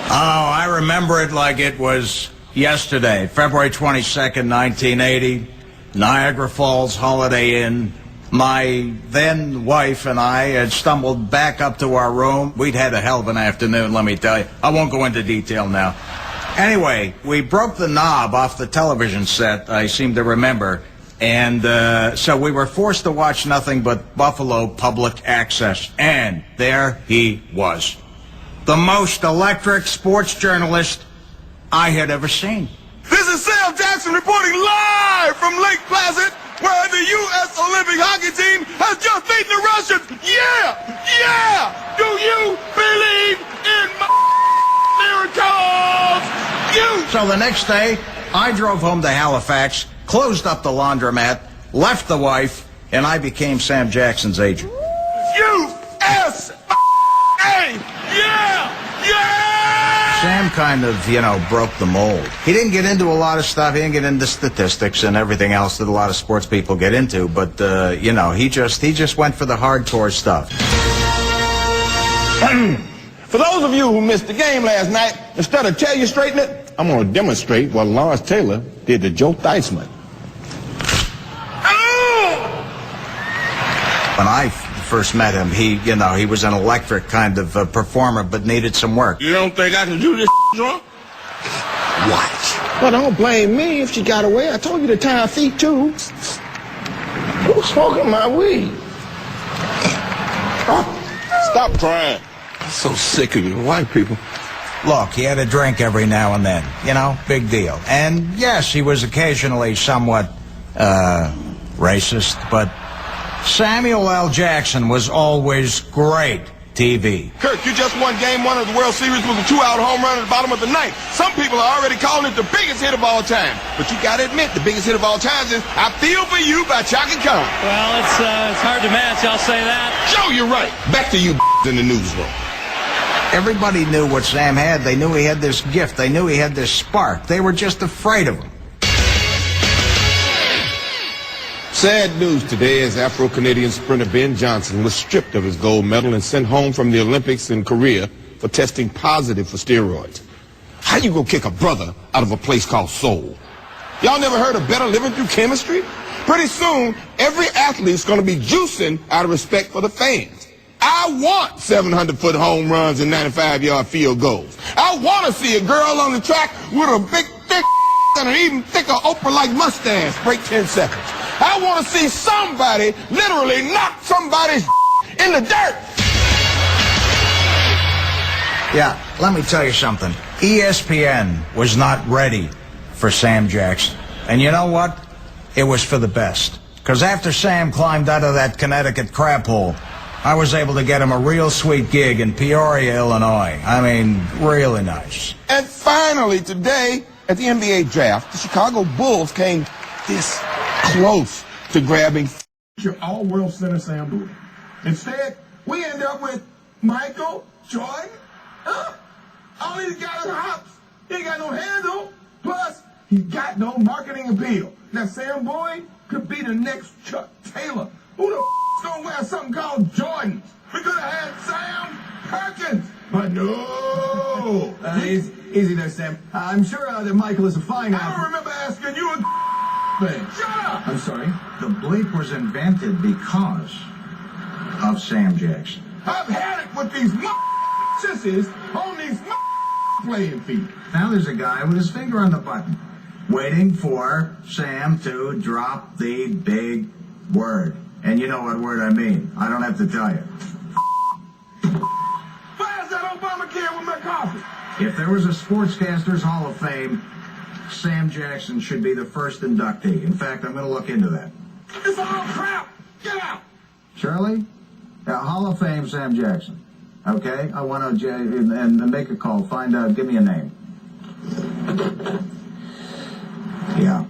Oh, I remember it like it was yesterday, February 22nd, 1980, Niagara Falls Holiday Inn. My then wife and I had stumbled back up to our room. We'd had a hell of an afternoon, let me tell you. I won't go into detail now. Anyway, we broke the knob off the television set, I seem to remember, and so we were forced to watch nothing but Buffalo Public Access. And there he was. The most electric sports journalist I had ever seen. This is Sam Jackson reporting live from Lake Placid, where the U.S. Olympic hockey team has just beaten the Russians. Yeah! Yeah! Do you believe in miracles? So the next day, I drove home to Halifax, closed up the laundromat, left the wife, and I became Sam Jackson's agent. U.S.A. Yeah! Yeah! Sam kind of, broke the mold. He didn't get into a lot of stuff. He didn't get into statistics and everything else that a lot of sports people get into. But, he just went for the hardcore stuff. For those of you who missed the game last night, instead of tell you straighten it, I'm going to demonstrate what Lawrence Taylor did to Joe Theismann. When I first met him, he was an electric kind of performer, but needed some work. You don't think I can do this, John? Watch. Well, don't blame me if she got away. I told you to tie her feet, too. Who's smoking my weed? Stop crying. I'm so sick of you white people. Look, he had a drink every now and then. Big deal. And yes, he was occasionally somewhat racist, but Samuel L. Jackson was always great TV. Kirk, you just won Game 1 of the World Series with a 2-out home run at the bottom of the ninth. Some people are already calling it the biggest hit of all time. But you gotta admit, the biggest hit of all time is I Feel For You by Chaka Khan. Well, it's hard to match, I'll say that. Joe, you're right. Back to you in the newsroom. Everybody knew what Sam had. They knew he had this gift. They knew he had this spark. They were just afraid of him. Sad news today as Afro-Canadian sprinter Ben Johnson was stripped of his gold medal and sent home from the Olympics in Korea for testing positive for steroids. How you gonna kick a brother out of a place called Seoul? Y'all never heard of better living through chemistry? Pretty soon, every athlete's gonna be juicing out of respect for the fans. I want 700-foot home runs and 95-yard field goals. I want to see a girl on the track with a big, thick and an even thicker Oprah-like mustache break 10 seconds. I want to see somebody literally knock somebody's in the dirt. Yeah, let me tell you something. ESPN was not ready for Sam Jackson. And you know what? It was for the best. Because after Sam climbed out of that Connecticut crap hole, I was able to get him a real sweet gig in Peoria, Illinois. I mean, really nice. And finally, today, at the NBA draft, the Chicago Bulls came this close to grabbing your all-world center Sam Bowie. Instead, we end up with Michael Jordan. All he's got is hops. He ain't got no handle. Plus, he got no marketing appeal. Now, Sam Bowie could be the next Chuck Taylor. Who the gonna wear something called Jordans? We could have had Sam Perkins. But no. Easy there, Sam. I'm sure that Michael is a fine I don't remember asking you a thing. Shut up. I'm sorry. The bleep was invented because of Sam Jackson. I've had it with these sissies on these playing feet. Now there's a guy with his finger on the button, waiting for Sam to drop the big word. And you know what word I mean. I don't have to tell you. Where's that Obamacare with my coffee? If there was a Sportscasters Hall of Fame, Sam Jackson should be the first inductee. In fact, I'm going to look into that. It's all crap. Get out. Shirley? Hall of Fame, Sam Jackson. Okay? I want to and make a call. Find out. Give me a name. Yeah.